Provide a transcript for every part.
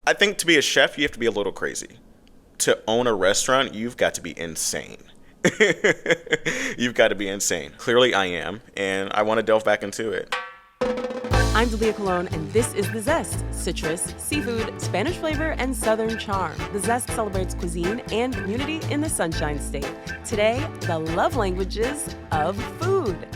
I think to be a chef, you have to be a little crazy. To own a restaurant, you've got to be insane. You've got to be insane. Clearly I am, and I want to delve back into it. I'm Delia Colon, and this is The Zest. Citrus, seafood, Spanish flavor, and Southern charm. The Zest celebrates cuisine and community in the Sunshine State. Today, the love languages of food.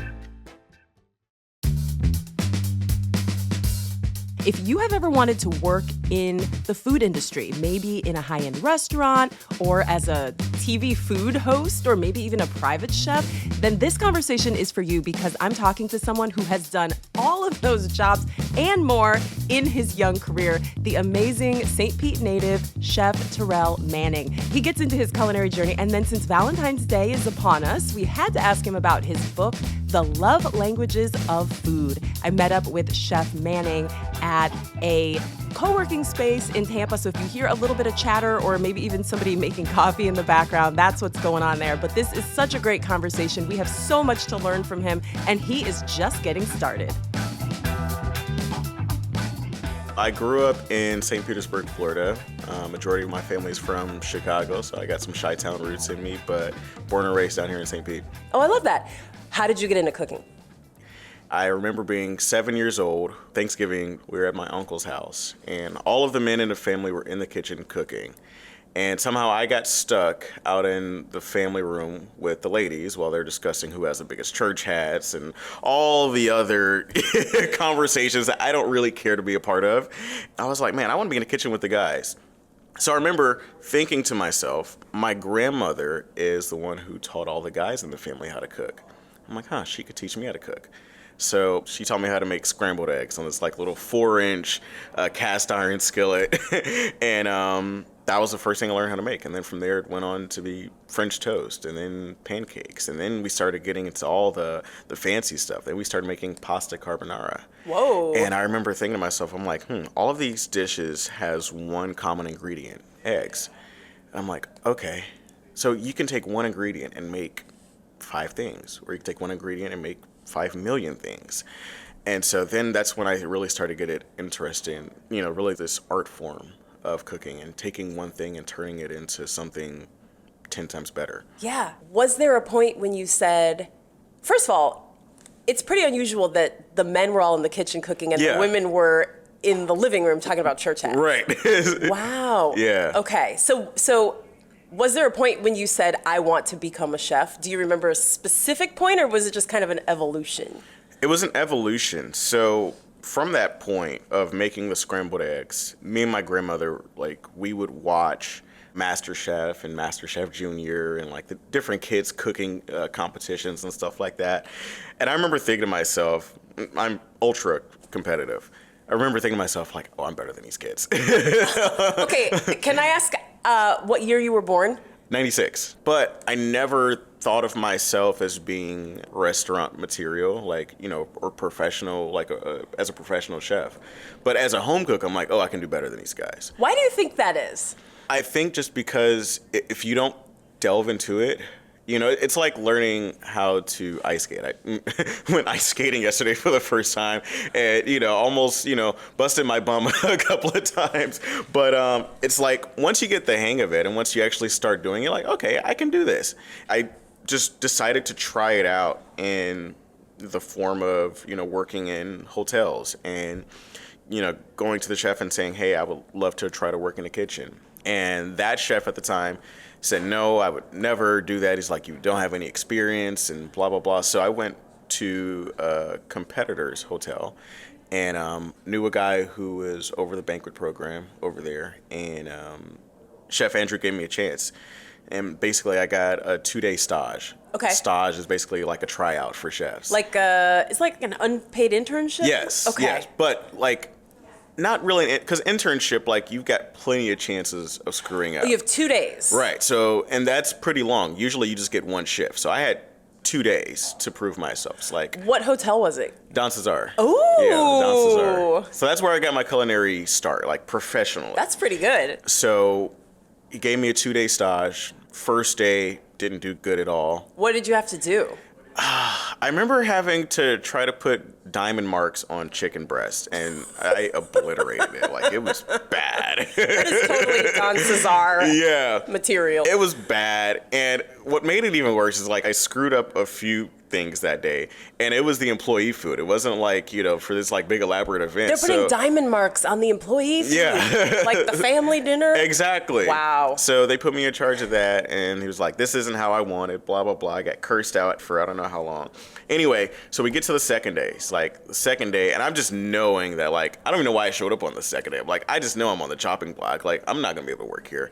If you have ever wanted to work in the food industry, maybe in a high-end restaurant or as a TV food host or maybe even a private chef, then this conversation is for you because I'm talking to someone who has done all of those jobs and more in his young career, the amazing St. Pete native Chef Terrell Manning. He gets into his culinary journey, and then since Valentine's Day is upon us, we had to ask him about his book, The Love Languages of Food. I met up with Chef Manning at a co-working space in Tampa, so if you hear a little bit of chatter or maybe even somebody making coffee in the background, that's what's going on there. But this is such a great conversation. We have so much to learn from him, and he is just getting started. I grew up in St. Petersburg, Florida. Majority of my family is from Chicago, so I got some Chi-Town roots in me, but born and raised down here in St. Pete. Oh, I love that. How did you get into cooking? I remember being 7 years old. Thanksgiving, we were at my uncle's house, and all of the men in the family were in the kitchen cooking. And somehow I got stuck out in the family room with the ladies while they're discussing who has the biggest church hats and all the other conversations that I don't really care to be a part of. I was like, man, I want to be in the kitchen with the guys. So I remember thinking to myself, my grandmother is the one who taught all the guys in the family how to cook. I'm like, she could teach me how to cook. So she taught me how to make scrambled eggs on this like little 4-inch cast iron skillet. And that was the first thing I learned how to make. And then from there, it went on to be French toast and then pancakes. And then we started getting into all the fancy stuff. Then we started making pasta carbonara. Whoa. And I remember thinking to myself, I'm like, all of these dishes has one common ingredient, eggs. And I'm like, okay, so you can take one ingredient and make 5 things, or you can take one ingredient and make 5 million things. And so then that's when I really started to get interested in, really this art form of cooking and taking one thing and turning it into something 10 times better. Yeah. Was there a point when you said, first of all, it's pretty unusual that the men were all in the kitchen cooking and the women were in the living room talking about church hats. Right. Wow. Yeah. Okay. So was there a point when you said, I want to become a chef? Do you remember a specific point, or was it just kind of an evolution? It was an evolution. So from that point of making the scrambled eggs, me and my grandmother, we would watch MasterChef and MasterChef Junior and the different kids cooking competitions and stuff like that. And I remember thinking to myself, I'm ultra competitive. I remember thinking to myself, I'm better than these kids. Okay, can I ask what year you were born? 96. But I never thought of myself as being restaurant material, or professional, as a professional chef. But as a home cook, I'm like, I can do better than these guys. Why do you think that is? I think just because if you don't delve into it, it's like learning how to ice skate. I went ice skating yesterday for the first time and, almost, busted my bum a couple of times. But it's like once you get the hang of it and once you actually start doing it, okay, I can do this. I just decided to try it out in the form of, working in hotels and, going to the chef and saying, hey, I would love to try to work in the kitchen. And that chef at the time said, no, I would never do that. He's like, you don't have any experience and blah, blah, blah. So I went to a competitor's hotel and knew a guy who was over the banquet program over there. And Chef Andrew gave me a chance. And basically I got a 2-day stage. Okay. Stage is basically like a tryout for chefs. It's like an unpaid internship? Yes. Okay. Yes. But not really, because internship, you've got plenty of chances of screwing up. You have 2 days. Right. So, and that's pretty long. Usually you just get one shift. So I had 2 days to prove myself. It's what hotel was it? Don Cesar. Oh. Yeah, Don Cesar. So that's where I got my culinary start, professionally. That's pretty good. So he gave me a 2-day stage. First day, didn't do good at all. What did you have to do? I remember having to try to put diamond marks on chicken breast, and I obliterated it. Like, it was bad. That is totally Don Cesar material. It was bad. And what made it even worse is, like, I screwed up a few things that day, and it was the employee food. It wasn't like, for this like big elaborate event. They're putting diamond marks on the employee food. Yeah. Like the family dinner. Exactly. Wow. So they put me in charge of that, and he was like, this isn't how I want it, blah, blah, blah. I got cursed out for I don't know how long. Anyway, so we get to the second day. It's like the second day, and I'm just knowing that, like, I don't even know why I showed up on the second day. I'm like, I just know I'm on the chopping block. Like, I'm not going to be able to work here.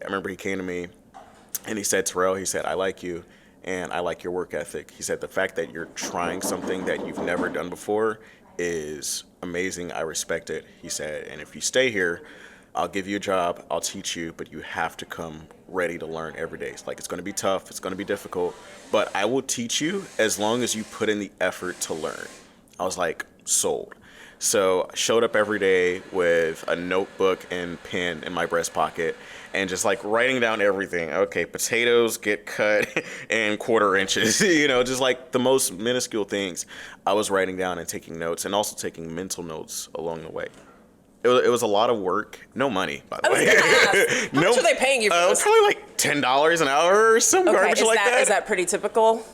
I remember he came to me, and he said, Terrell, he said, I like you. And I like your work ethic. He said, the fact that you're trying something that you've never done before is amazing. I respect it. He said, and if you stay here, I'll give you a job, I'll teach you, but you have to come ready to learn every day. It's like, it's gonna be tough, it's gonna be difficult, but I will teach you as long as you put in the effort to learn. I was like, sold. So I showed up every day with a notebook and pen in my breast pocket and just like writing down everything. Okay, potatoes get cut in 1/4 inches, just like the most minuscule things. I was writing down and taking notes, and also taking mental notes along the way. It was a lot of work. No money, by the way. How much are they paying you for this? Probably like $10 an hour or some garbage like that. Is that pretty typical?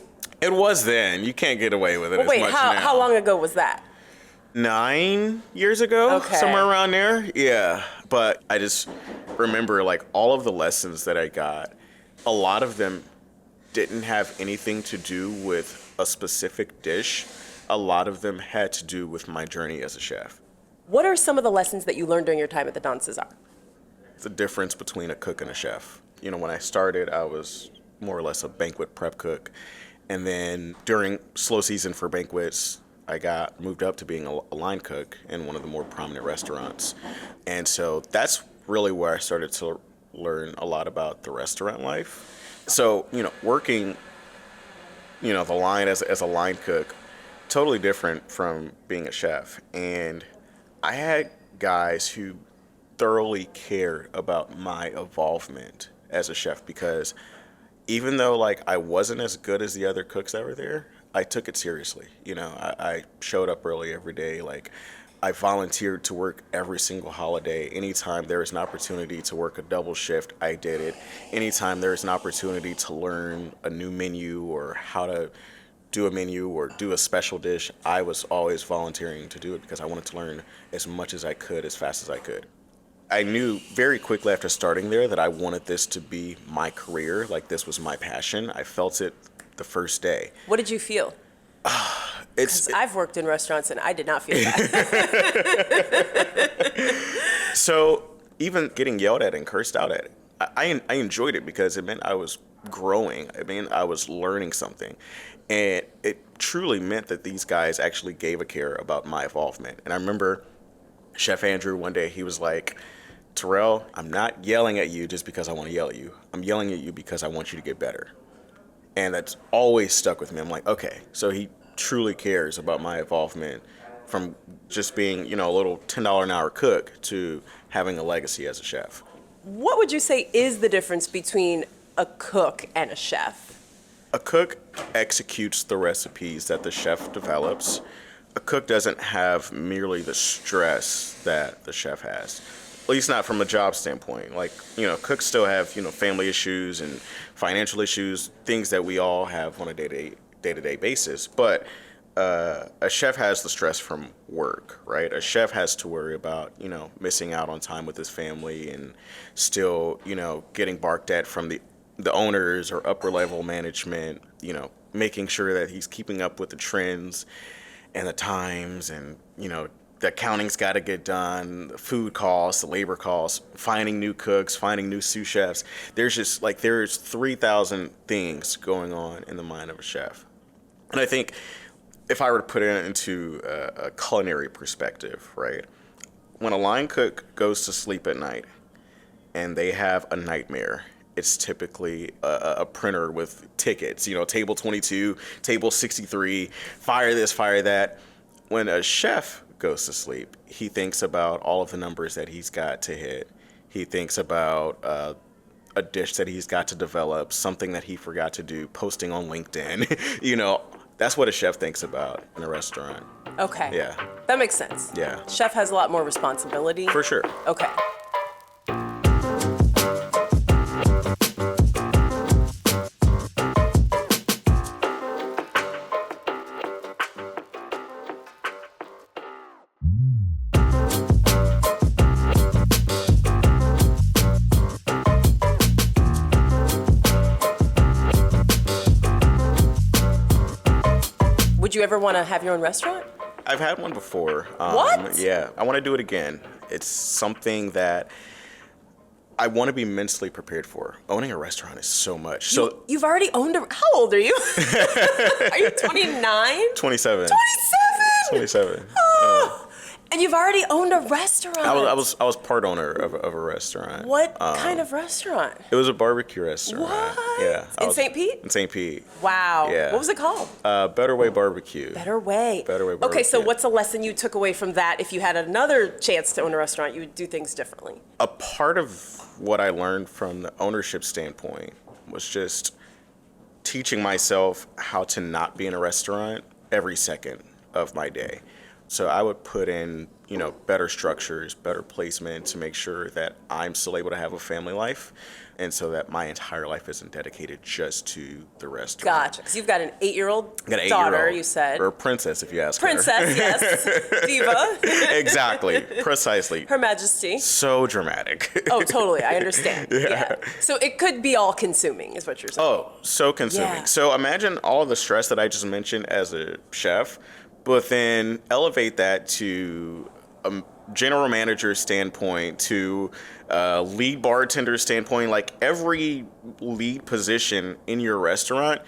It was then. You can't get away with it Well, as much now. How long ago was that? 9 years ago, Okay. somewhere around there. Yeah. But I just remember, like, all of the lessons that I got, a lot of them didn't have anything to do with a specific dish. A lot of them had to do with my journey as a chef. What are some of the lessons that you learned during your time at the Don Cesar? The difference between a cook and a chef. When I started, I was more or less a banquet prep cook. And then during slow season for banquets, I got moved up to being a line cook in one of the more prominent restaurants. And so that's really where I started to learn a lot about the restaurant life. So, working, the line as a line cook, totally different from being a chef. And I had guys who thoroughly cared about my involvement as a chef, because even though like I wasn't as good as the other cooks that were there, I took it seriously. I showed up early every day. Like, I volunteered to work every single holiday. Anytime there was an opportunity to work a double shift, I did it. Anytime there was an opportunity to learn a new menu or how to do a menu or do a special dish, I was always volunteering to do it because I wanted to learn as much as I could, as fast as I could. I knew very quickly after starting there that I wanted this to be my career, like this was my passion. I felt it the first day. What did you feel? Because I've worked in restaurants and I did not feel that. So even getting yelled at and cursed out at, I enjoyed it because it meant I was growing. I mean, I was learning something. And it truly meant that these guys actually gave a care about my involvement. And I remember Chef Andrew one day, he was like, Terrell, I'm not yelling at you just because I want to yell at you. I'm yelling at you because I want you to get better. And that's always stuck with me. I'm like, okay, so he truly cares about my involvement from just being, a little $10 an hour cook to having a legacy as a chef. What would you say is the difference between a cook and a chef? A cook executes the recipes that the chef develops. A cook doesn't have merely the stress that the chef has. At least not from a job standpoint. Like, cooks still have, family issues and financial issues, things that we all have on a day-to-day basis. But a chef has the stress from work, right? A chef has to worry about, missing out on time with his family and still, getting barked at from the owners or upper level management, making sure that he's keeping up with the trends and the times, and, the accounting's got to get done, the food costs, the labor costs, finding new cooks, finding new sous chefs. There's 3,000 things going on in the mind of a chef. And I think if I were to put it into a culinary perspective, right? When a line cook goes to sleep at night and they have a nightmare, it's typically a printer with tickets, table 22, table 63, fire this, fire that. When a chef goes to sleep, he thinks about all of the numbers that he's got to hit. He thinks about a dish that he's got to develop, something that he forgot to do, posting on LinkedIn, That's what a chef thinks about in a restaurant. Okay. Yeah. That makes sense. Yeah. Chef has a lot more responsibility. For sure. Okay. Would you ever want to have your own restaurant? I've had one before. What? Yeah, I want to do it again. It's something that I want to be mentally prepared for. Owning a restaurant is so much. So You've already owned a... How old are you? Are you 29? 27. 27? 27. And you've already owned a restaurant. I was part owner of a restaurant. What kind of restaurant? It was a barbecue restaurant. What? Yeah. In St. Pete? In St. Pete. Wow. Yeah. What was it called? Better Way Barbecue. Better Way. Better Way Okay, so Barbecue. what's a lesson you took away from that? If you had another chance to own a restaurant, you would do things differently. A part of what I learned from the ownership standpoint was just teaching myself how to not be in a restaurant every second of my day. So I would put in, better structures, better placement to make sure that I'm still able to have a family life, and so that my entire life isn't dedicated just to the restaurant. Gotcha. Because you've got an 8-year-old I got an daughter, 8-year-old, you said. or princess, if you ask Princess, yes. Diva. her. Exactly, precisely. Her Majesty. So dramatic. Oh, totally. I understand. Yeah. So it could be all consuming, is what you're saying. Oh, so consuming. Yeah. So imagine all the stress that I just mentioned as a chef, but then elevate that to a general manager standpoint, to a lead bartender standpoint. Like every lead position in your restaurant,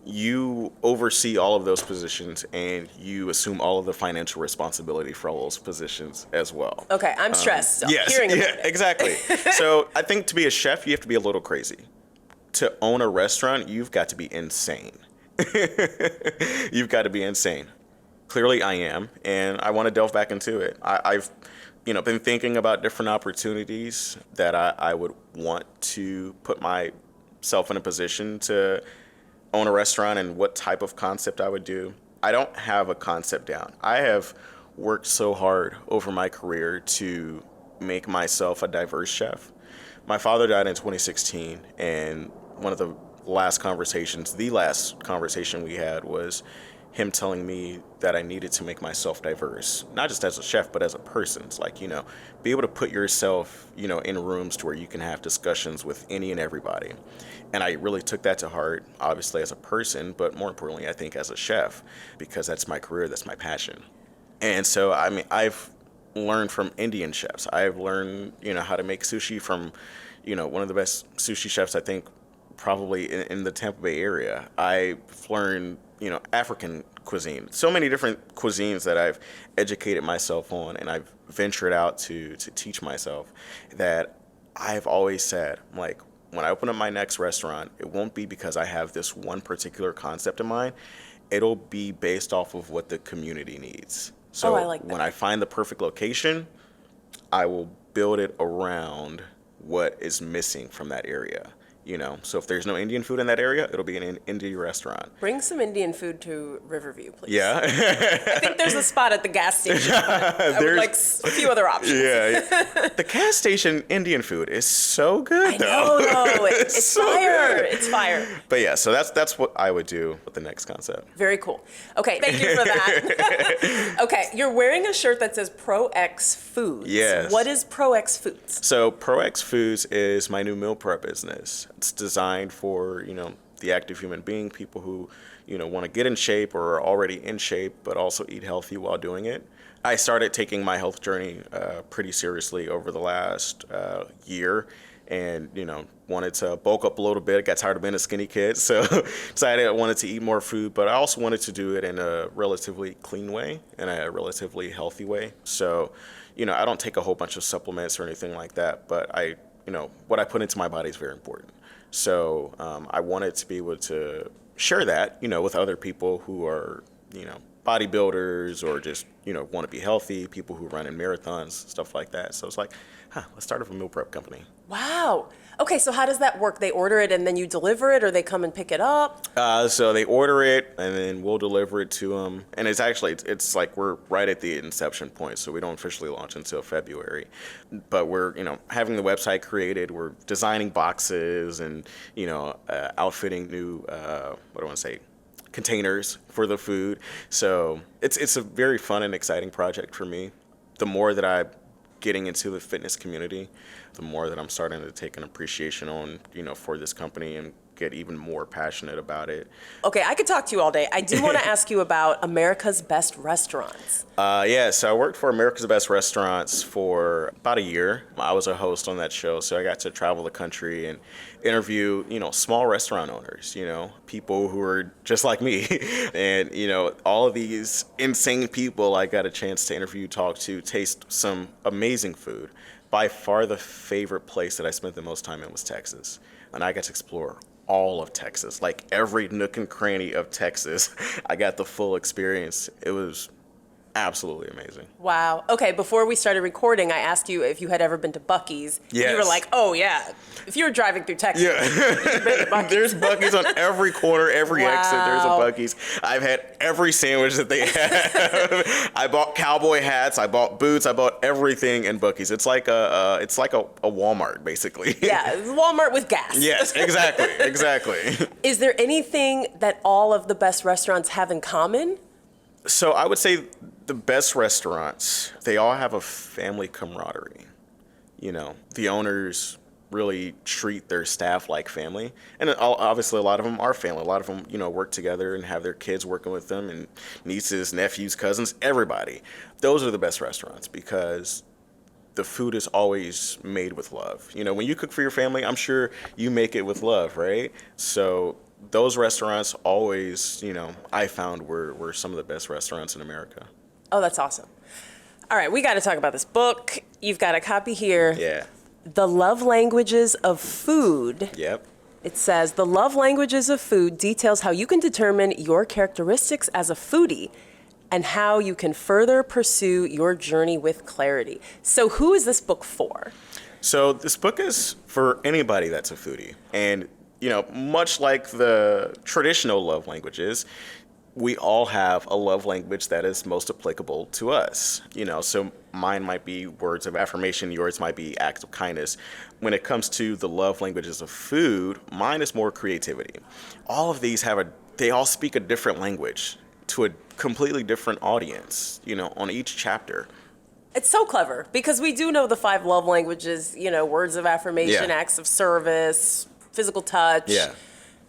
you oversee all of those positions and you assume all of the financial responsibility for all those positions as well. Okay, I'm stressed. Yes, Hearing about yeah, it. exactly. So I think to be a chef, you have to be a little crazy. To own a restaurant, you've got to be insane. You've got to be insane. Clearly I am, and I want to delve back into it. I've been thinking about different opportunities that I would want to put myself in a position to own a restaurant and what type of concept I would do. I don't have a concept down. I have worked so hard over my career to make myself a diverse chef. My father died in 2016, and one of the last conversation we had was him telling me that I needed to make myself diverse, not just as a chef, but as a person. It's like, be able to put yourself, in rooms to where you can have discussions with any and everybody. And I really took that to heart, obviously as a person, but more importantly, I think as a chef, because that's my career, that's my passion. And so, I've learned from Indian chefs. I've learned, how to make sushi from, one of the best sushi chefs, I think, probably in the Tampa Bay area. I've learned, African cuisine. So many different cuisines that I've educated myself on, and I've ventured out to teach myself, that I've always said, like, when I open up my next restaurant, it won't be because I have this one particular concept in mind. It'll be based off of what the community needs. So I like that. When I find the perfect location, I will build it around what is missing from that area. So if there's no Indian food in that area, it'll be an Indian restaurant. Bring some Indian food to Riverview, please. Yeah. I think there's a spot at the gas station. I would like a few other options. Yeah. The gas station Indian food is so good, I know, though. though. It's so fire. good. It's fire. But yeah, so that's what I would do with the next concept. Very cool. Okay, thank you for that. Okay, you're wearing a shirt that says Pro X Foods. Yes. What is Pro X Foods? So Pro X Foods is my new meal prep business. It's designed for, the active human being, people who, want to get in shape or are already in shape, but also eat healthy while doing it. I started taking my health journey pretty seriously over the last year, and, wanted to bulk up a little bit. I got tired of being a skinny kid, so decided I wanted to eat more food, but I also wanted to do it in a relatively clean way, in a relatively healthy way. So, I don't take a whole bunch of supplements or anything like that, but what I put into my body is very important. So I wanted to be able to share that, with other people who are, bodybuilders or just, want to be healthy, people who run in marathons, stuff like that. So it's like, let's start up a meal prep company. Wow. Okay, so how does that work? They order it and then you deliver it, or they come and pick it up? So they order it and then we'll deliver it to them. And it's like we're right at the inception point, so we don't officially launch until February. But we're, having the website created, we're designing boxes and, outfitting new, what do I want to say, containers for the food. So it's a very fun and exciting project for me. The more that I'm getting into the fitness community, the more that I'm starting to take an appreciation on, for this company and get even more passionate about it. Okay, I could talk to you all day. I do want to ask you about America's Best Restaurants. So I worked for America's Best Restaurants for about a year. I was a host on that show, so I got to travel the country and interview, small restaurant owners, people who are just like me. And, all of these insane people I got a chance to interview, talk to, taste some amazing food. By far the favorite place that I spent the most time in was Texas. And I got to explore all of Texas, like every nook and cranny of Texas. I got the full experience. It was absolutely amazing. Wow. Okay, before we started recording, I asked you if you had ever been to Buc-ee's. Yes. You were like, oh, yeah. If you were driving through Texas, you've been to Buc-ee's. There's Buc-ee's on every corner, every exit. There's a Buc-ee's. I've had every sandwich that they have. I bought cowboy hats. I bought boots. I bought everything in Buc-ee's. It's like a Walmart, basically. Yeah, Walmart with gas. Yes, exactly. Is there anything that all of the best restaurants have in common? So I would say the best restaurants, they all have a family camaraderie. The owners really treat their staff like family. And obviously a lot of them are family. A lot of them, work together and have their kids working with them and nieces, nephews, cousins, everybody. Those are the best restaurants because the food is always made with love. When you cook for your family, I'm sure you make it with love, right? So those restaurants always, I found were some of the best restaurants in America. Oh, that's awesome. All right, we got to talk about this book. You've got a copy here. Yeah. The Love Languages of Food. Yep. It says, The Love Languages of Food details how you can determine your characteristics as a foodie and how you can further pursue your journey with clarity. So who is this book for? So this book is for anybody that's a foodie. And much like the traditional love languages, we all have a love language that is most applicable to us. So mine might be words of affirmation, yours might be acts of kindness. When it comes to the love languages of food, mine is more creativity. All of these they all speak a different language to a completely different audience, on each chapter. It's so clever because we do know the 5 love languages, words of affirmation, acts of service, physical touch,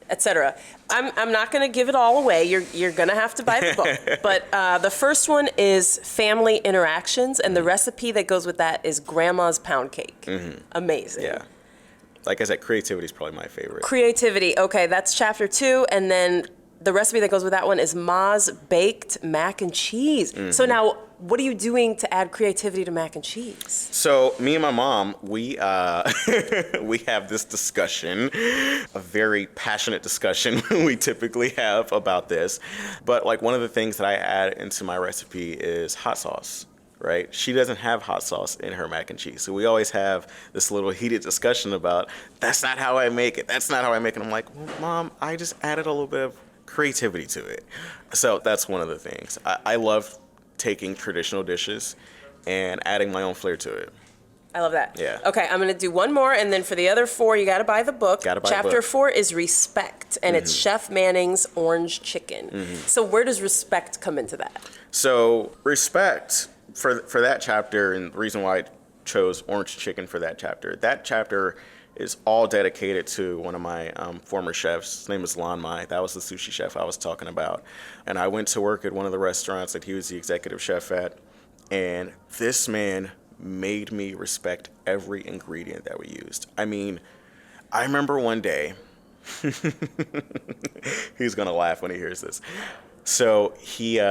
etc. I'm not going to give it all away. You're going to have to buy the book. But the first one is family interactions, and the recipe that goes with that is grandma's pound cake. Mm-hmm. Amazing. Yeah. Like I said, creativity is probably my favorite. Creativity. Okay, that's chapter 2, and then the recipe that goes with that one is Ma's baked mac and cheese. Mm-hmm. So now, what are you doing to add creativity to mac and cheese? So me and my mom, we we have this discussion, a very passionate discussion we typically have about this. But like one of the things that I add into my recipe is hot sauce. Right? She doesn't have hot sauce in her mac and cheese. So we always have this little heated discussion about, that's not how I make it. That's not how I make it. I'm like, well, Mom, I just added a little bit of creativity to it. So that's one of the things. I love taking traditional dishes and adding my own flair to it. I love that. Yeah. Okay, I'm going to do one more, and then for the other 4, you got to buy the book. Chapter 4 is Respect, and it's Chef Manning's Orange Chicken. Mm-hmm. So where does respect come into that? So respect, for that chapter, and the reason why I chose Orange Chicken for that chapter is all dedicated to one of my former chefs. His name is Lan Mai. That was the sushi chef I was talking about. And I went to work at one of the restaurants that he was the executive chef at. And this man made me respect every ingredient that we used. I mean, I remember one day, he's going to laugh when he hears this. So he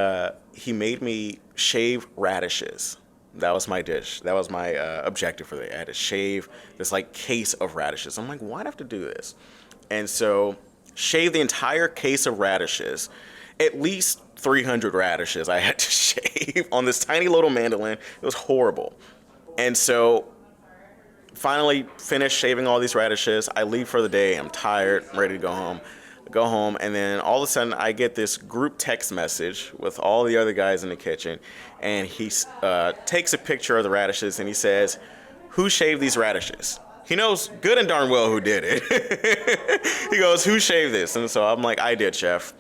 made me shave radishes. That was my dish. That was my objective for the day. I had to shave this case of radishes. I'm like, why'd I have to do this? And so shave the entire case of radishes at least 300 radishes I had to shave on this tiny little mandolin. It was horrible. And so finally finished shaving all these radishes. I leave for the day. I'm tired. I'm ready to go home. Go home, and then all of a sudden I get this group text message with all the other guys in the kitchen, and he takes a picture of the radishes and he says, "Who shaved these radishes?" He knows good and darn well who did it. He goes, "Who shaved this?" And so I'm like, "I did, chef."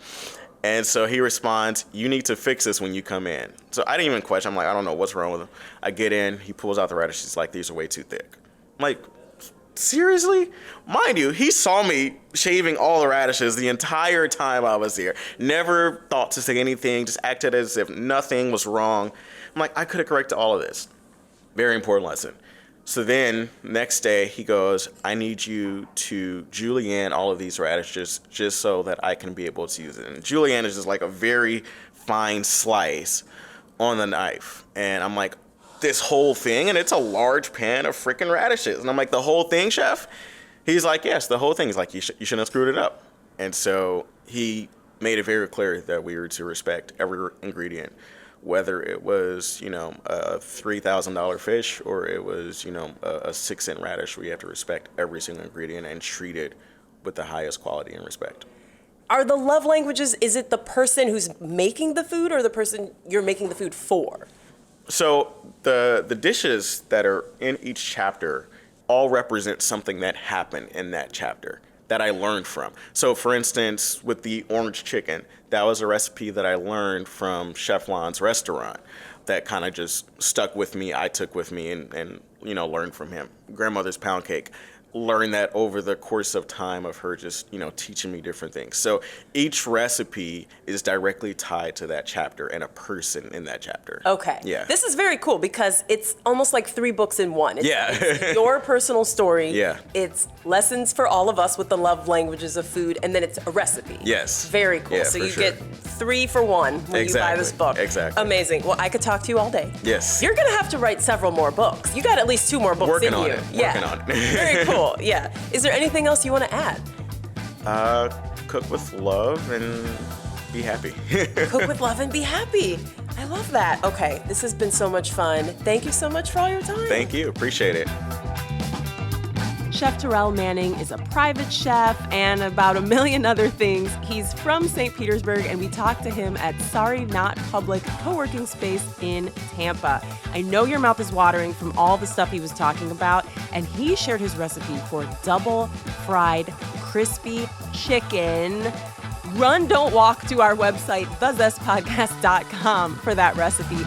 And so he responds, "You need to fix this when you come in." So I didn't even question. I'm like, I don't know what's wrong with him. I get in, he pulls out the radishes. He's like, "These are way too thick." I'm like, seriously? Mind you, he saw me shaving all the radishes the entire time I was here. Never thought to say anything, just acted as if nothing was wrong. I'm like, I could have corrected all of this. Very important lesson. So then, next day, he goes, "I need you to julienne all of these radishes just so that I can be able to use it." And julienne is just like a very fine slice on the knife. And I'm like, this whole thing? And it's a large pan of freaking radishes. And I'm like, the whole thing, chef? He's like, yes, the whole thing. He's like, you shouldn't have screwed it up. And so he made it very clear that we were to respect every ingredient, whether it was, a $3,000 fish or it was, a 6-cent radish. We have to respect every single ingredient and treat it with the highest quality and respect. Are the love languages, is it the person who's making the food or the person you're making the food for? So the dishes that are in each chapter all represent something that happened in that chapter that I learned from. So for instance, with the orange chicken, that was a recipe that I learned from Chef Lon's restaurant that kind of just stuck with me, I took with me and learned from him. Grandmother's pound cake. Learned that over the course of time of her just, teaching me different things. So each recipe is directly tied to that chapter and a person in that chapter. Okay. Yeah. This is very cool because it's almost like 3 books in one. It's Yeah. your personal story. Yeah. It's lessons for all of us with the love languages of food, and then it's a recipe. Yes. Very cool. Yeah, so for you sure. get 3 for 1 when you buy this book. Exactly. Amazing. Well, I could talk to you all day. Yes. You're going to have to write several more books. You got at least 2 more books Working in on you. it. Yeah. Working on it. Very cool. Yeah. Is there anything else you want to add? Cook with love and be happy. Cook with love and be happy. I love that. Okay, this has been so much fun. Thank you so much for all your time. Thank you. Appreciate it. Chef Terrell Manning is a private chef and about a million other things. He's from St. Petersburg, and we talked to him at Sorry Not Public co-working space in Tampa. I know your mouth is watering from all the stuff he was talking about, and he shared his recipe for double fried crispy chicken. Run, don't walk to our website, thezestpodcast.com for that recipe.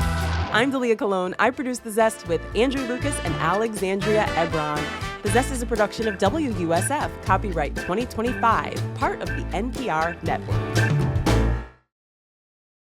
I'm Dalia Colon. I produce The Zest with Andrew Lucas and Alexandria Ebron. The Zest is a production of WUSF, copyright 2025, part of the NPR network.